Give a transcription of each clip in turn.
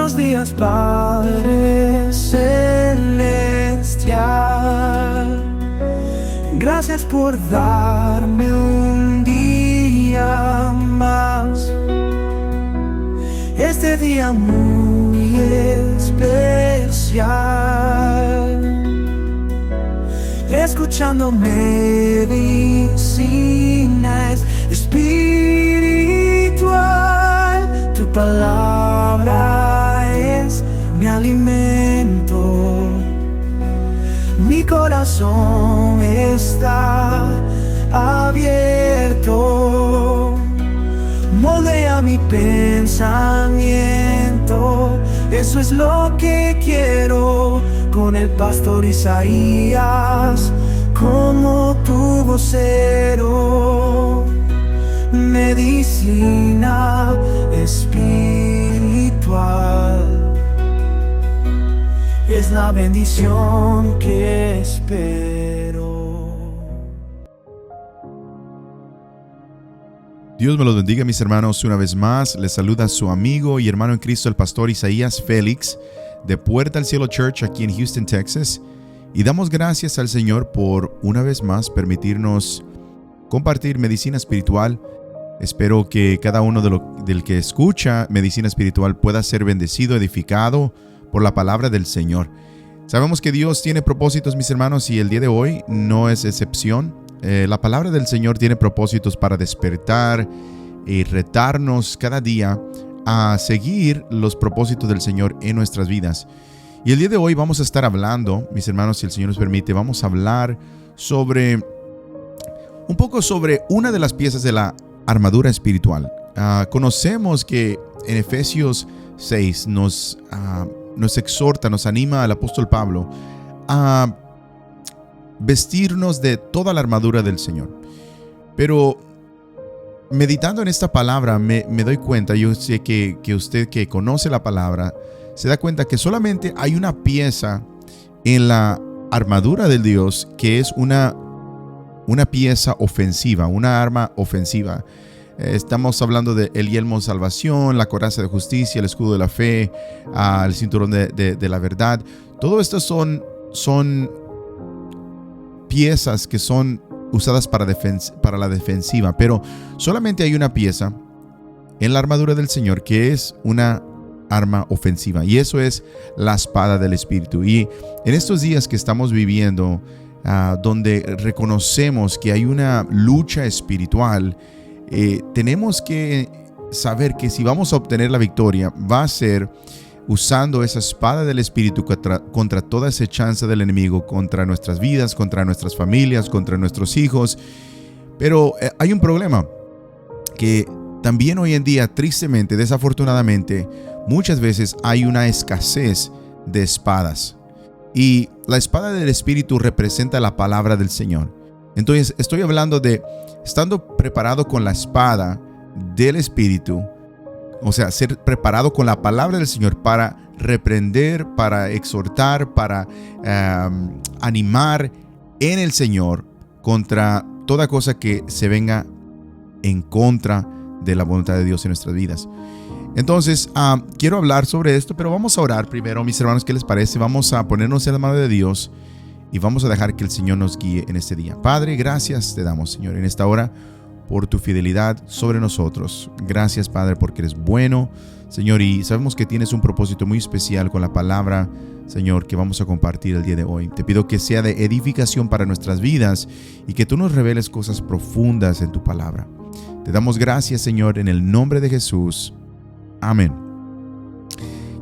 Buenos días, Padre Celestial. Gracias por darme un día más. Este día muy especial. Escuchando medicina espiritual. Tu palabra es mi alimento. Mi corazón está abierto. Moldea mi pensamiento. Eso es lo que quiero. Con el pastor Isaías como tu vocero. Medicina espiritual es la bendición que espero. Dios me los bendiga, mis hermanos. Una vez más, les saluda su amigo y hermano en Cristo, el pastor Isaías Félix, de Puerta al Cielo Church, aquí en Houston, Texas. Y damos gracias al Señor por, una vez más, permitirnos compartir medicina espiritual. Espero que cada uno del que escucha medicina espiritual pueda ser bendecido, edificado por la palabra del Señor. Sabemos que Dios tiene propósitos, mis hermanos, y el día de hoy no es excepción. La palabra del Señor tiene propósitos para despertar y retarnos cada día a seguir los propósitos del Señor en nuestras vidas. Y el día de hoy vamos a estar hablando, mis hermanos, si el Señor nos permite, vamos a hablar un poco sobre una de las piezas de la armadura espiritual. Conocemos que en Efesios 6 nos exhorta, nos anima el apóstol Pablo a vestirnos de toda la armadura del Señor. Pero meditando en esta palabra me doy cuenta, yo sé que usted que conoce la palabra se da cuenta que solamente hay una pieza en la armadura del Dios que es una pieza ofensiva, una arma ofensiva. Estamos hablando de el yelmo de salvación, la coraza de justicia, el escudo de la fe, el cinturón de la verdad. Todo esto son piezas que son usadas para la defensiva, pero solamente hay una pieza en la armadura del Señor que es una arma ofensiva, y eso es la espada del Espíritu. Y en estos días que estamos viviendo, donde reconocemos que hay una lucha espiritual, tenemos que saber que si vamos a obtener la victoria, va a ser usando esa espada del Espíritu contra toda esa chanza del enemigo, contra nuestras vidas, contra nuestras familias, contra nuestros hijos. Pero hay un problema, que también hoy en día, tristemente, desafortunadamente, muchas veces hay una escasez de espadas. Y la espada del Espíritu representa la palabra del Señor. Entonces, estoy hablando de estando preparado con la espada del Espíritu. O sea, ser preparado con la palabra del Señor para reprender, para exhortar, para animar en el Señor contra toda cosa que se venga en contra de la voluntad de Dios en nuestras vidas. Entonces, quiero hablar sobre esto, pero vamos a orar primero, mis hermanos. ¿Qué les parece? Vamos a ponernos en la mano de Dios y vamos a dejar que el Señor nos guíe en este día. Padre, gracias te damos, Señor, en esta hora por tu fidelidad sobre nosotros. Gracias, Padre, porque eres bueno, Señor, y sabemos que tienes un propósito muy especial con la palabra, Señor, que vamos a compartir el día de hoy. Te pido que sea de edificación para nuestras vidas y que tú nos reveles cosas profundas en tu palabra. Te damos gracias, Señor, en el nombre de Jesús. Amén.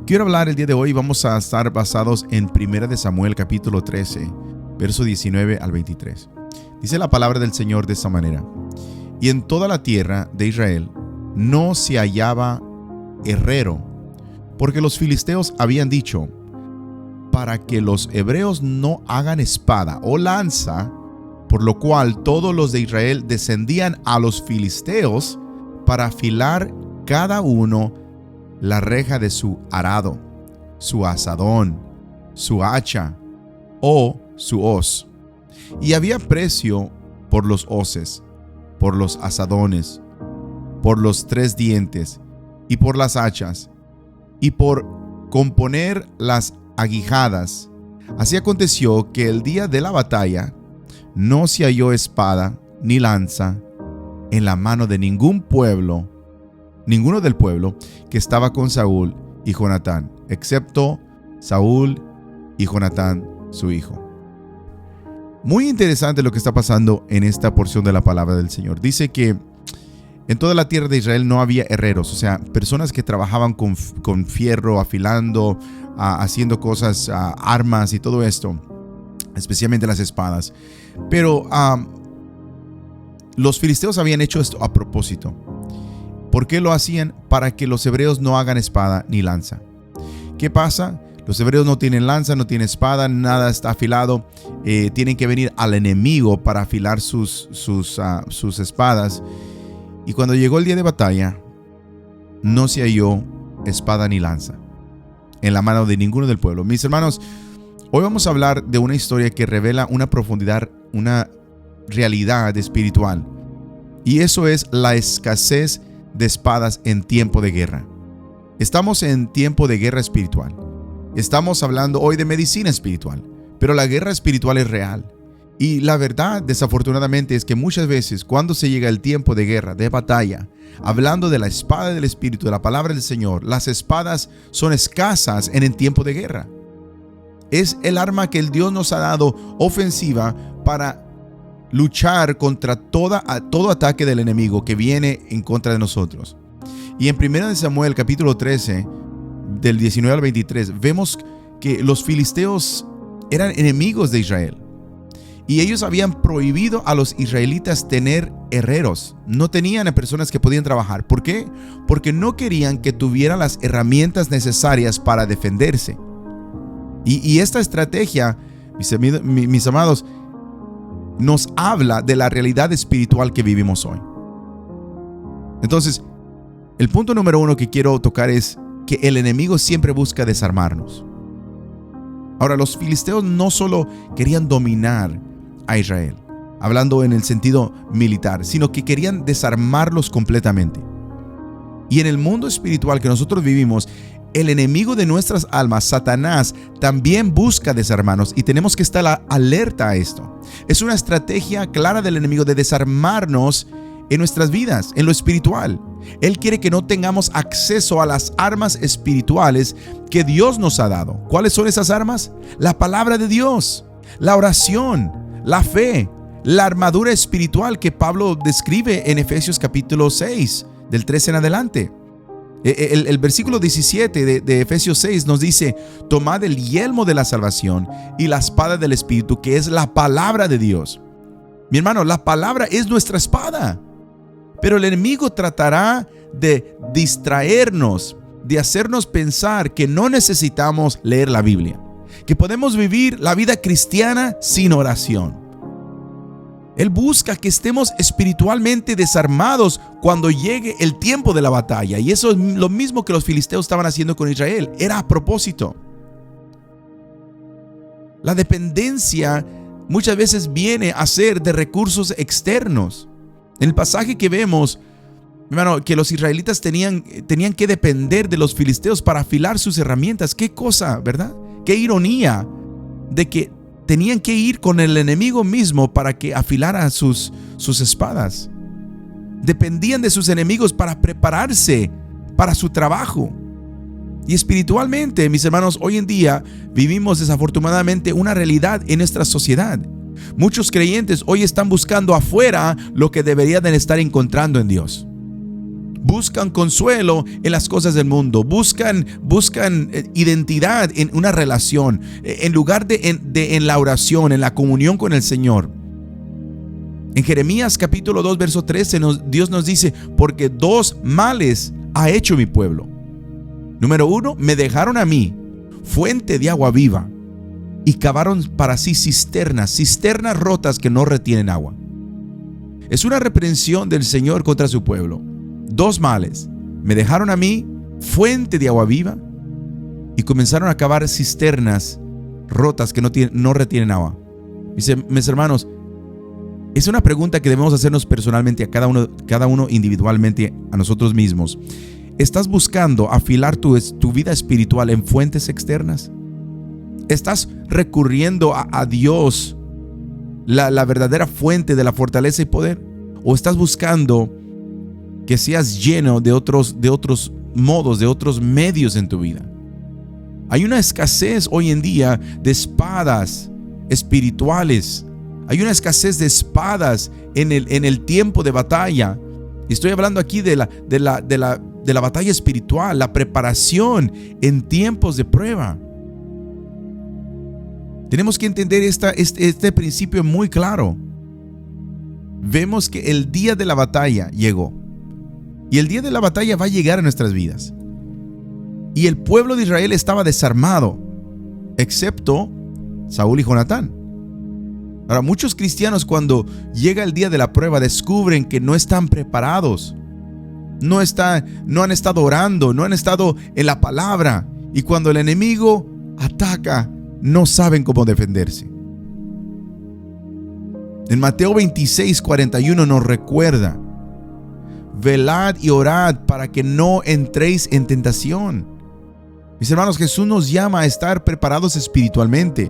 Quiero hablar el día de hoy, vamos a estar basados en 1 Samuel capítulo 13, verso 19 al 23. Dice la palabra del Señor de esta manera: y en toda la tierra de Israel no se hallaba herrero, porque los filisteos habían dicho: para que los hebreos no hagan espada o lanza, por lo cual todos los de Israel descendían a los filisteos para afilar cada uno la reja de su arado, su azadón, su hacha o su hoz. Y había precio por los hoces, por los azadones, por los 3 dientes y por las hachas, y por componer las aguijadas. Así aconteció que el día de la batalla no se halló espada ni lanza en la mano de ninguno del pueblo que estaba con Saúl y Jonatán, excepto Saúl y Jonatán, su hijo. Muy interesante lo que está pasando en esta porción de la palabra del Señor. Dice que en toda la tierra de Israel no había herreros, o sea, personas que trabajaban con fierro, afilando, haciendo cosas, armas y todo esto, especialmente las espadas. Pero los filisteos habían hecho esto a propósito. ¿Por qué lo hacían? Para que los hebreos no hagan espada ni lanza. ¿Qué pasa? Los hebreos no tienen lanza, no tienen espada, nada está afilado. Tienen que venir al enemigo para afilar sus espadas. Y cuando llegó el día de batalla, no se halló espada ni lanza en la mano de ninguno del pueblo. Mis hermanos, hoy vamos a hablar de una historia que revela una profundidad, una realidad espiritual. Y eso es la escasez de espadas en tiempo de guerra. Estamos en tiempo de guerra espiritual. Estamos hablando hoy de medicina espiritual, pero la guerra espiritual es real. Y la verdad, desafortunadamente, es que muchas veces cuando se llega el tiempo de guerra, de batalla, hablando de la espada del Espíritu, de la palabra del Señor, las espadas son escasas en el tiempo de guerra. Es el arma que el Dios nos ha dado ofensiva para luchar contra todo ataque del enemigo que viene en contra de nosotros. Y en 1 Samuel capítulo 13, del 19 al 23, vemos que los filisteos eran enemigos de Israel. Y ellos habían prohibido a los israelitas tener herreros. No tenían a personas que podían trabajar. ¿Por qué? Porque no querían que tuvieran las herramientas necesarias para defenderse. Y esta estrategia, mis amados, nos habla de la realidad espiritual que vivimos hoy. Entonces, el punto número 1 que quiero tocar es que el enemigo siempre busca desarmarnos. Ahora, los filisteos no solo querían dominar a Israel, hablando en el sentido militar, sino que querían desarmarlos completamente. Y en el mundo espiritual que nosotros vivimos, el enemigo de nuestras almas, Satanás, también busca desarmarnos y tenemos que estar alerta a esto. Es una estrategia clara del enemigo de desarmarnos en nuestras vidas, en lo espiritual. Él quiere que no tengamos acceso a las armas espirituales que Dios nos ha dado. ¿Cuáles son esas armas? La palabra de Dios, la oración, la fe, la armadura espiritual que Pablo describe en Efesios capítulo 6, del 13 en adelante. El versículo 17 de Efesios 6 nos dice: tomad el yelmo de la salvación y la espada del Espíritu, que es la palabra de Dios. Mi hermano, la palabra es nuestra espada. Pero el enemigo tratará de distraernos, de hacernos pensar que no necesitamos leer la Biblia, que podemos vivir la vida cristiana sin oración. Él busca que estemos espiritualmente desarmados cuando llegue el tiempo de la batalla. Y eso es lo mismo que los filisteos estaban haciendo con Israel. Era a propósito. La dependencia muchas veces viene a ser de recursos externos. En el pasaje que vemos, hermano, que los israelitas tenían que depender de los filisteos para afilar sus herramientas. Qué cosa, ¿verdad? Qué ironía de que tenían que ir con el enemigo mismo para que afilara sus espadas. Dependían de sus enemigos para prepararse para su trabajo. Y espiritualmente, mis hermanos, hoy en día vivimos desafortunadamente una realidad en nuestra sociedad. Muchos creyentes hoy están buscando afuera lo que deberían estar encontrando en Dios. Buscan consuelo en las cosas del mundo, buscan identidad en una relación, en lugar de en la oración, en la comunión con el Señor. En Jeremías capítulo 2, verso 13, Dios nos dice: porque dos males ha hecho mi pueblo. Número 1, me dejaron a mí, fuente de agua viva, y cavaron para sí cisternas rotas que no retienen agua. Es una reprensión del Señor contra su pueblo. Dos males: me dejaron a mí, fuente de agua viva, y comenzaron a cavar cisternas rotas que no retienen agua. Mis hermanos, es una pregunta que debemos hacernos personalmente a cada uno individualmente, a nosotros mismos. ¿Estás buscando afilar tu vida espiritual en fuentes externas? ¿Estás recurriendo a Dios, la verdadera fuente de la fortaleza y poder? ¿O estás buscando que seas lleno de otros modos, de otros medios en tu vida? Hay una escasez hoy en día de espadas espirituales. Hay una escasez de espadas en el tiempo de batalla. Y estoy hablando aquí de la batalla espiritual, la preparación en tiempos de prueba. Tenemos que entender este principio muy claro. Vemos que el día de la batalla llegó. Y el día de la batalla va a llegar a nuestras vidas. Y el pueblo de Israel estaba desarmado, excepto Saúl y Jonatán. Ahora, muchos cristianos, cuando llega el día de la prueba, descubren que no están preparados. No han estado orando, no han estado en la palabra. Y cuando el enemigo ataca, no saben cómo defenderse. En Mateo 26:41 nos recuerda: velad y orad para que no entréis en tentación. Mis hermanos, Jesús nos llama a estar preparados espiritualmente.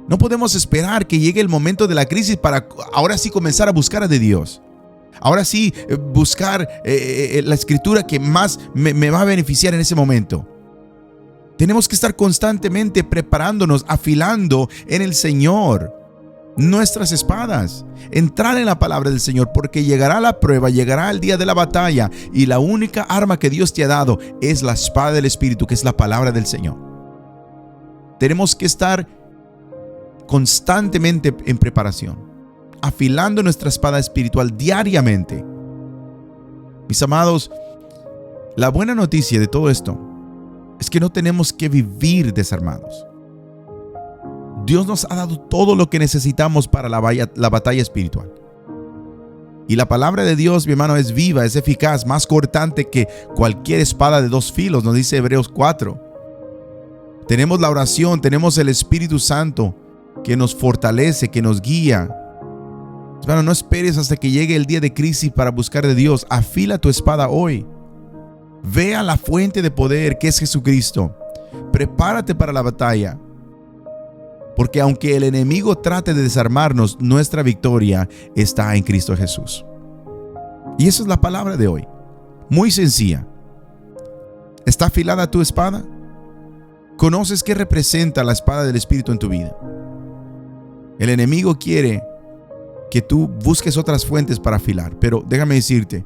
No podemos esperar que llegue el momento de la crisis para ahora sí comenzar a buscar a Dios. Ahora sí buscar la escritura que más me va a beneficiar en ese momento. Tenemos que estar constantemente preparándonos, afilando en el Señor nuestras espadas, entrar en la palabra del Señor, porque llegará la prueba, llegará el día de la batalla, y la única arma que Dios te ha dado es la espada del Espíritu, que es la palabra del Señor. Tenemos que estar constantemente en preparación, afilando nuestra espada espiritual diariamente. Mis amados, la buena noticia de todo esto es que no tenemos que vivir desarmados. Dios nos ha dado todo lo que necesitamos para la batalla espiritual. Y la palabra de Dios, mi hermano, es viva, es eficaz, más cortante que cualquier espada de dos filos, nos dice Hebreos 4. Tenemos la oración, tenemos el Espíritu Santo que nos fortalece, que nos guía. Hermano, no esperes hasta que llegue el día de crisis para buscar de Dios. Afila tu espada hoy. Ve a la fuente de poder que es Jesucristo. Prepárate para la batalla. Porque aunque el enemigo trate de desarmarnos, nuestra victoria está en Cristo Jesús. Y esa es la palabra de hoy. Muy sencilla. ¿Está afilada tu espada? ¿Conoces qué representa la espada del Espíritu en tu vida? El enemigo quiere que tú busques otras fuentes para afilar. Pero déjame decirte,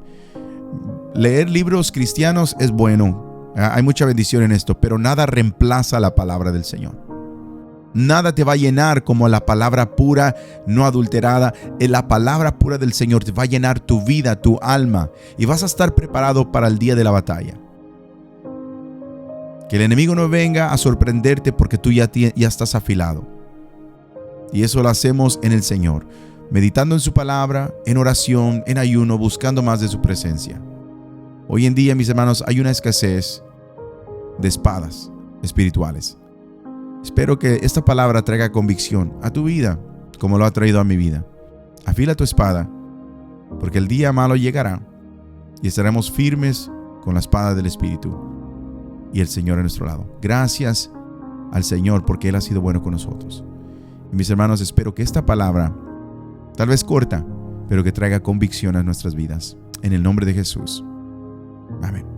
leer libros cristianos es bueno. Hay mucha bendición en esto, pero nada reemplaza la palabra del Señor. Nada te va a llenar como la palabra pura, no adulterada. La palabra pura del Señor te va a llenar tu vida, tu alma, y vas a estar preparado para el día de la batalla. Que el enemigo no venga a sorprenderte porque tú ya estás afilado. Y eso lo hacemos en el Señor, meditando en su palabra, en oración, en ayuno, buscando más de su presencia. Hoy en día, mis hermanos, hay una escasez de espadas espirituales. Espero que esta palabra traiga convicción a tu vida, como lo ha traído a mi vida. Afila tu espada, porque el día malo llegará y estaremos firmes con la espada del Espíritu y el Señor a nuestro lado. Gracias al Señor, porque Él ha sido bueno con nosotros. Y mis hermanos, espero que esta palabra, tal vez corta, pero que traiga convicción a nuestras vidas. En el nombre de Jesús. Amén.